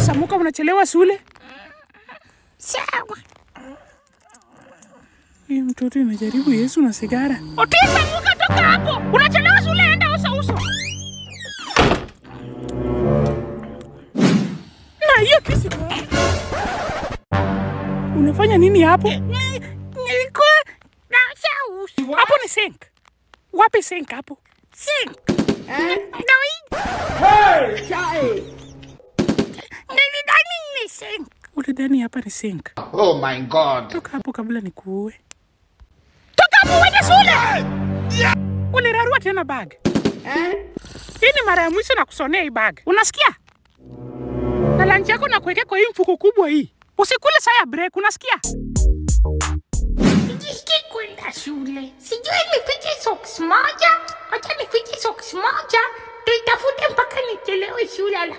Otisa, muka unachelewa shule? Sawa. Hii mtoto inajaribu Yesu na sigara. Otisa, muka toka hapo. Unachelewa shule, enda uso. Na hiyo kisi. Unafanya nini hapo? Nilikuwa naosha uso. Hapo ni sink. Wapi sink hapo? Sink. Hey, chai. Nilidhani ni sink. Ulidhani hapa ni sink. Oh my God. Toka hapo kabla nikuue. Toka hapo uende shule. Ulirarua tena bag. Hii ni mara ya mwisho na kusonea hii bag. Unasikia? Na lunch yako na kuweka kwa hii mfuko kubwa hii. Usikule saa ya break, unasikia? Sijui kwenda shule. Sijui nifiche socks moja. Acha nifiche socks moja. Tuitafute mpaka nichelewe shule.